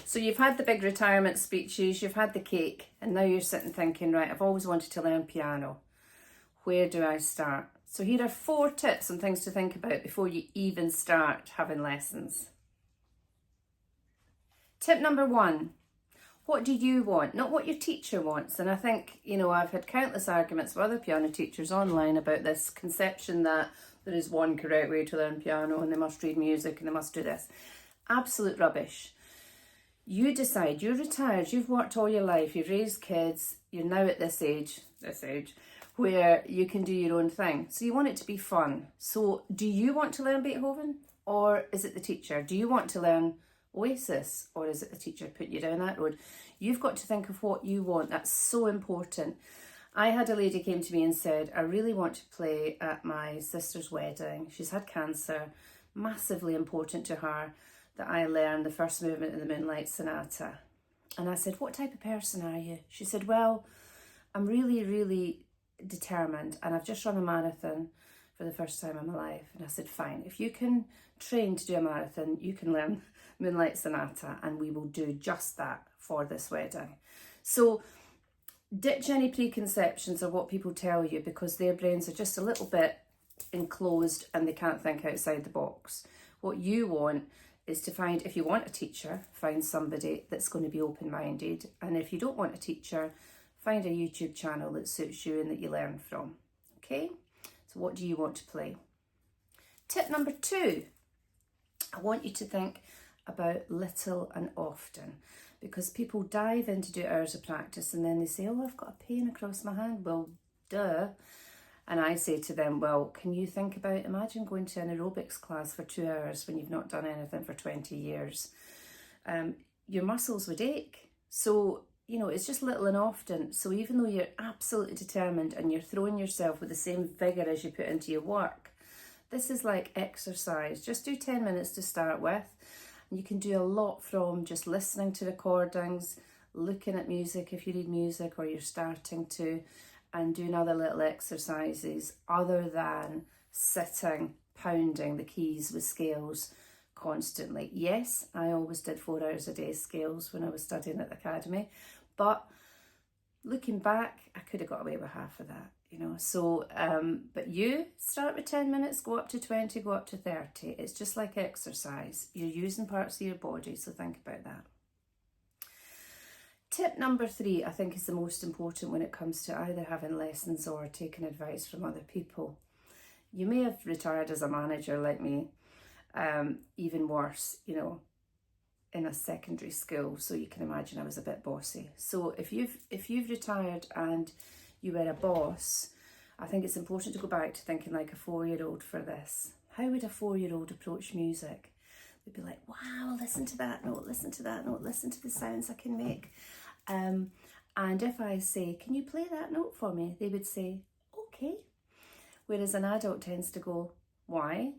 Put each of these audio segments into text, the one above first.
So you've had the big retirement speeches, you've had the cake, and now you're sitting thinking, right, I've always wanted to learn piano. Where do I start? So here are 4 tips and things to think about before you even start having lessons. Tip number 1, what do you want? Not what your teacher wants. And I think, I've had countless arguments with other piano teachers online about this conception that there is one correct way to learn piano and they must read music and they must do this. Absolute rubbish. You decide, you're retired, you've worked all your life, you've raised kids, you're now at this age, where you can do your own thing. So you want it to be fun. So do you want to learn Beethoven, or is it the teacher? Do you want to learn Oasis, or is it the teacher put you down that road? You've got to think of what you want. That's so important. I had a lady came to me and said, I really want to play at my sister's wedding. She's had cancer, massively important to her that I learn the first movement in the Moonlight Sonata. And I said, what type of person are you? She said, well, I'm really, really determined, and I've just run a marathon for the first time in my life. And I said, fine, if you can train to do a marathon, you can learn Moonlight Sonata, and we will do just that for this wedding. So ditch any preconceptions of what people tell you, because their brains are just a little bit enclosed and they can't think outside the box. What you want is to find, if you want a teacher, find somebody that's going to be open-minded. And if you don't want a teacher, find a YouTube channel that suits you and that you learn from. Okay? So what do you want to play? Tip number 2, I want you to think about little and often, because people dive in to do hours of practice and then they say, oh, I've got a pain across my hand. Well, duh. And I say to them, well, can you think about, imagine going to an aerobics class for 2 hours when you've not done anything for 20 years. Your muscles would ache. So, it's just little and often. So even though you're absolutely determined and you're throwing yourself with the same vigour as you put into your work, this is like exercise. Just do 10 minutes to start with. And you can do a lot from just listening to recordings, looking at music if you read music or you're starting to, and doing other little exercises other than sitting, pounding the keys with scales constantly. Yes, I always did 4 hours a day scales when I was studying at the academy, but looking back, I could have got away with half of that, So, but you start with 10 minutes, go up to 20, go up to 30. It's just like exercise. You're using parts of your body, so think about that. Tip number 3, I think, is the most important when it comes to either having lessons or taking advice from other people. You may have retired as a manager like me, even worse, in a secondary school. So you can imagine I was a bit bossy. So if you've retired and you were a boss, I think it's important to go back to thinking like a 4-year-old for this. How would a 4-year-old approach music? They'd be like, wow, listen to that note, listen to that note, listen to the sounds I can make. And if I say, can you play that note for me? They would say, okay. Whereas an adult tends to go, why?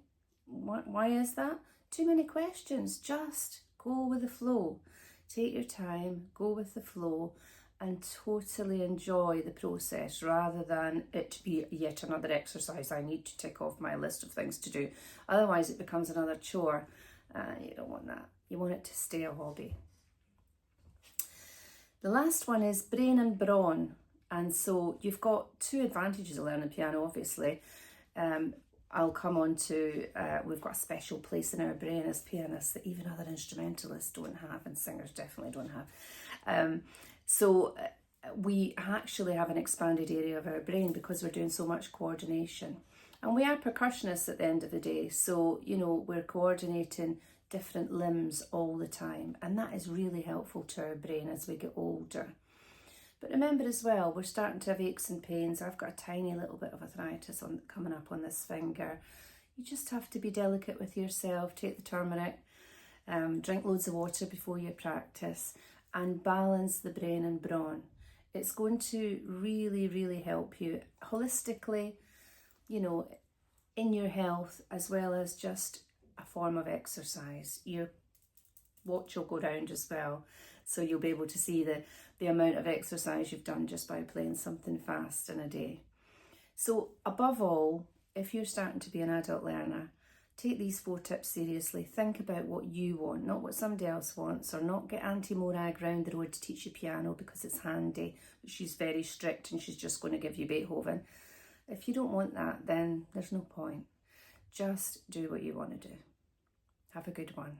Why is that? Too many questions. Just go with the flow. Take your time, go with the flow, and totally enjoy the process rather than it to be yet another exercise I need to tick off my list of things to do. Otherwise it becomes another chore. You don't want that. You want it to stay a hobby. The last one is brain and brawn. And so you've got 2 advantages of learning piano, obviously. I'll come on to, we've got a special place in our brain as pianists that even other instrumentalists don't have, and singers definitely don't have. So we actually have an expanded area of our brain because we're doing so much coordination. And we are percussionists at the end of the day, so, we're coordinating different limbs all the time, and that is really helpful to our brain as we get older. But remember as well, we're starting to have aches and pains. I've got a tiny little bit of arthritis coming up on this finger. You just have to be delicate with yourself, take the turmeric, drink loads of water before you practice, and balance the brain and brawn. It's going to really, really help you holistically, in your health, as well as just a form of exercise. Your watch will go round as well, so you'll be able to see the amount of exercise you've done just by playing something fast in a day. So above all, if you're starting to be an adult learner, take these 4 tips seriously. Think about what you want, not what somebody else wants, or not get Auntie Morag round the road to teach you piano because it's handy, but she's very strict and she's just going to give you Beethoven. If you don't want that, then there's no point. Just do what you want to do. Have a good one.